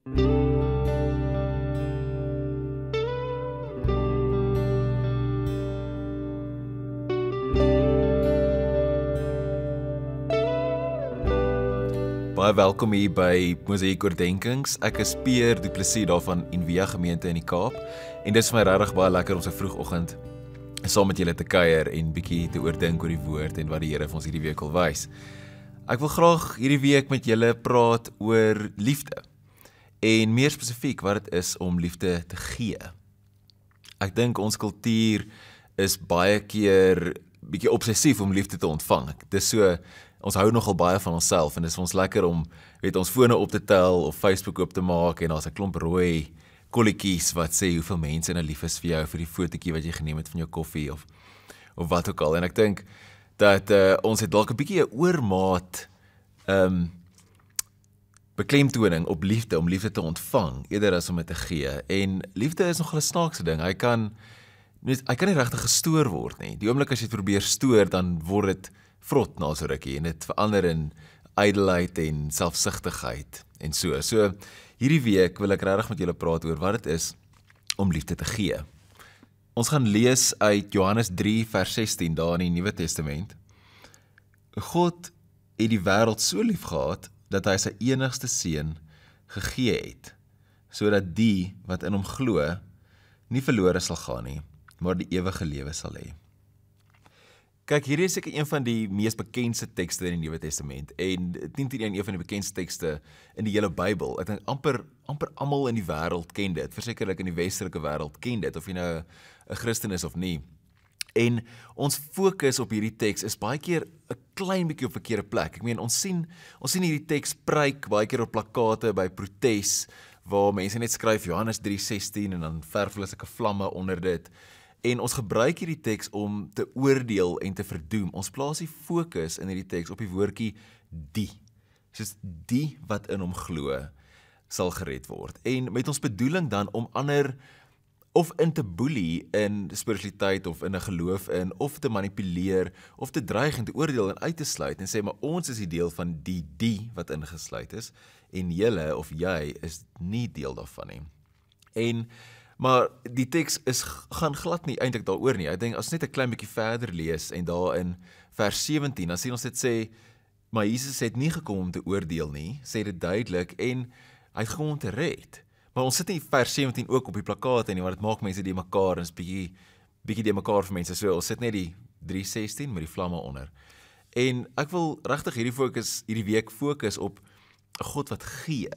Baie welkom hier by Oordenkings. Ek is Pierre, Plessis daar van Envia gemeente in die Kaap. En dit is vir my regtig baie lekker om so vroegoggend saam met julle te kuier en bietjie te oordink oor die woord en wat die Here vir ons hierdie week wil wys. Ek wil graag hierdie week met julle praat oor liefde. En meer spesifiek wat dit is om liefde te gee. Ek dink ons kultuur is baie keer bietjie obsessief om liefde te ontvang. Dis so, ons hou nogal baie van onsself en dit is vir ons lekker om ons fone op te tel of Facebook oop te maak en daar's 'n klomp rooi kolletjies wat sê hoeveel mense nou lief is vir jou vir die fotootjie wat jy geneem het van jou koffie of wat ook al. En ek dink dat ons het dalk 'n bietjie 'n oormaat beklemtoning op liefde om liefde te ontvang eerder as om dit te gee. En liefde is nogal 'n snaakse ding. Hy kan nie regtig gestoor word nie. Die oomblik as jy dit probeer stoor, dan word dit vrot na so rukkie en dit verander in ydelheid en selfsugtigheid en so. So hierdie week wil ek regtig met julle praat oor wat dit is om liefde te gee. Ons gaan lees uit Johannes 3 vers 16 daar in die Nuwe Testament. God het die wêreld so lief gehad dat hy sy enigste seun gegee het, sodat die wat in hom glo nie verlore sal gaan nie, maar die ewige lewe sal hê. Kyk, hierdie is seker een van die mees bekendste tekste in die Nuwe Testament en een van die bekendste tekste in die hele Bybel. Ek dink amper almal in die wêreld ken dit, versekerlik in die westerlike wêreld ken dit, of jy nou 'n Christen is of nie. En ons fokus op hierdie teks is baie keer 'n klein bietjie op verkeerde plek. Ek meen, ons sien hierdie teks preek baie keer op plakate by protes, waar mense net skryf Johannes 3:16 en dan verf hulle sulke vlamme onder dit. En ons gebruik hierdie teks om te oordeel en te verdoem. Ons plaas die fokus in hierdie teks op die woordjie die. Soos die wat in hom glo sal gered word. En met ons bedoeling dan om ander of in te boelie in spiritualiteit of in 'n geloof in, of te manipuleer, of te dreig en te oordeel en uit te sluit en sê, maar ons is die deel van die wat ingesluit is en julle of jy is nie deel daarvan nie. Maar die teks gaan glad nie eintlik daaroor nie. Ek dink as ons net 'n klein bietjie verder lees en daar in vers 17, dan sien ons dit sê, maar Jesus het nie gekom om te oordeel nie, sê dit duidelik, en hy het gekom om te red. Maar ons sit nie vers 17 ook op die plakate nie, want dit maak mense die mekaar en is bietjie die mekaar vir mense. So ons sit net die 3:16 met die vlamme onder. En ek wil regtig hierdie week fokus op 'n God wat gee.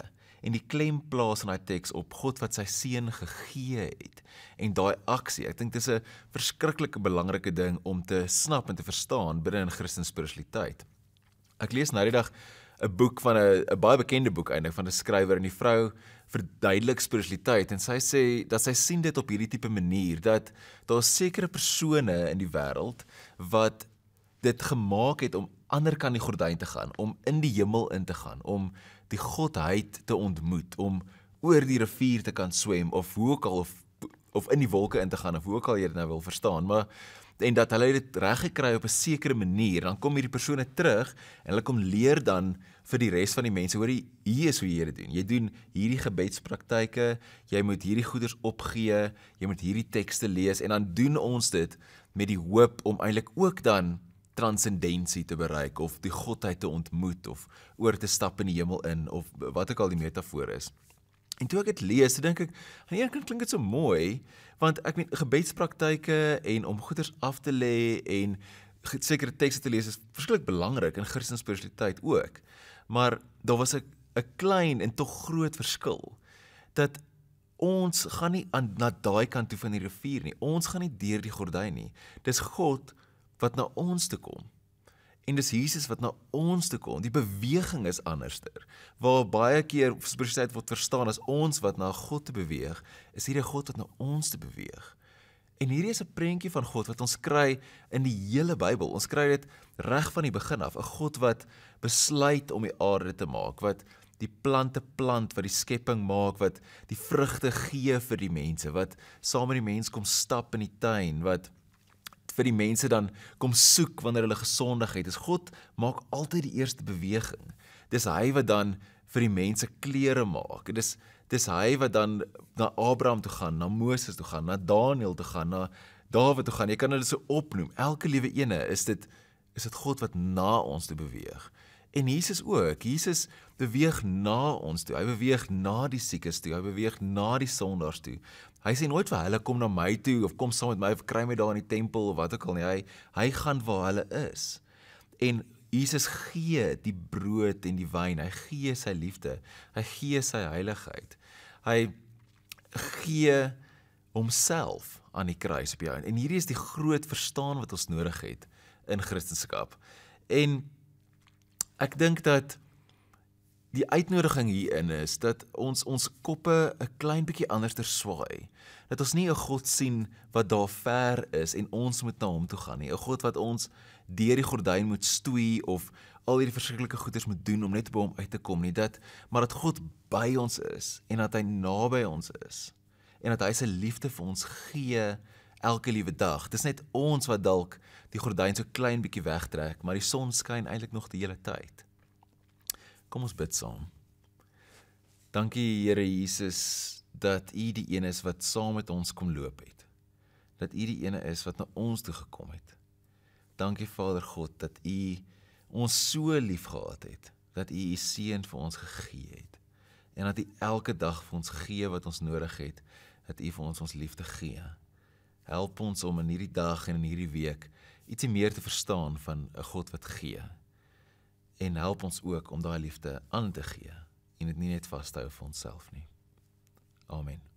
En die klem plaas in daai teks op God wat sy seun gegee het. En daai aksie, ek dink dis 'n verskriklike belangrike ding om te snap en te verstaan binne in Christelike spiritualiteit. Ek lees nou die dag 'n boek van 'n baie bekende boek eintlik van 'n skrywer, en die vrou verduidelik spiritualiteit en sy sê dat sy sien dit op hierdie tipe manier dat daar sekere persone in die wêreld wat dit gemaak het om ander kant die gordyn te gaan, om in die hemel in te gaan, om die godheid te ontmoet, om oor die rivier te kan swem, of hoe ook al, of in die wolke in te gaan, of hoe ook al jy dit nou wil verstaan, maar, en dat hulle dit reg gekry op 'n sekere manier, dan kom hierdie persone terug, en hulle kom leer dan vir die res van die mense, hoor hier is hoe jy dit doen, jy doen hierdie gebedspraktyke, jy moet hierdie goeders opgee, jy moet hierdie tekste lees, en dan doen ons dit met die hoop om eintlik ook dan transcendensie te bereik, of die godheid te ontmoet, of oor te stap in die hemel in, of wat ook al die metafoor is. En toe ek dit lees, dink ek, aan die ene kant klink dit so mooi, want ek meen, gebedspraktyke en om goeders af te lê en sekere tekste te lees is verskriklik belangrik in Christelike spiritualiteit ook. Maar daar was 'n klein en tog groot verskil, dat ons gaan nie na daai kant toe van die rivier nie, ons gaan nie deur die gordyn nie, dis God wat na ons toe kom. En dis Jesus wat na ons toe kom. Die beweging is anderster. Waar baie keer spiritualiteit word verstaan as ons wat na God te beweeg, is hierdie God wat na ons te beweeg. En hierdie is 'n prentjie van God wat ons kry in die hele Bybel. Ons kry dit reg van die begin af. 'n God wat besluit om die aarde te maak, wat die plante plant, wat die skepping maak, wat die vrugte gee vir die mense, wat saam met die mens kom stap in die tuin, wat vir die mense dan kom soek wanneer hulle gesondig het. Dus God maak altyd die eerste beweging. Dis hy wat dan vir die mense klere maak. Dis hy wat dan na Abraham toe gaan, na Moses toe gaan, na Daniel toe gaan, na Dawid toe gaan. Jy kan hulle so opnoem. Elke liewe ene is dit God wat na ons toe beweeg. En Jesus ook. Jesus beweeg na ons toe. Hy beweeg na die siekes toe. Hy beweeg na die sondaars toe. Hy sê nooit vir hulle, kom na my toe, of kom saam met my, of kry my daar in die tempel, of wat ook al nie. Hy gaan waar hulle is. En Jesus gee die brood en die wyn. Hy gee sy liefde. Hy gee sy heiligheid. Hy gee homself aan die kruis op jou. En hierdie is die groot verstaan wat ons nodig het in Christendom. En ek dink dat die uitnodiging hierin is dat ons koppe 'n klein bietjie anders swaai. Dat ons nie 'n God sien wat daar ver is en ons moet na hom toe gaan nie. 'n God wat ons deur die gordyn moet stoei of al hierdie verskriklike goeders moet doen om net by hom uit te kom nie. Maar dat God by ons is en dat hy naby ons is. En dat hy sy liefde vir ons gee elke liewe dag. Dis net ons wat dalk die gordyn so klein bietjie wegtrek, maar die son skyn eintlik nog die hele tyd. Kom ons bid saam. Dankie Here Jesus, dat U die een is wat saam met ons kom loop het. Dat U die ene is wat na ons toe gekom het. Dankie Vader God, dat U ons so lief gehad het, dat U U seun vir ons gegee het. En dat U elke dag vir ons gee wat ons nodig het, dat U vir ons liefde gee. Help ons om in hierdie dag en in hierdie week ietsie meer te verstaan van 'n God wat gee. En help ons ook om daai liefde aan te gee en dit nie net vas te hou vir onsself nie. Amen.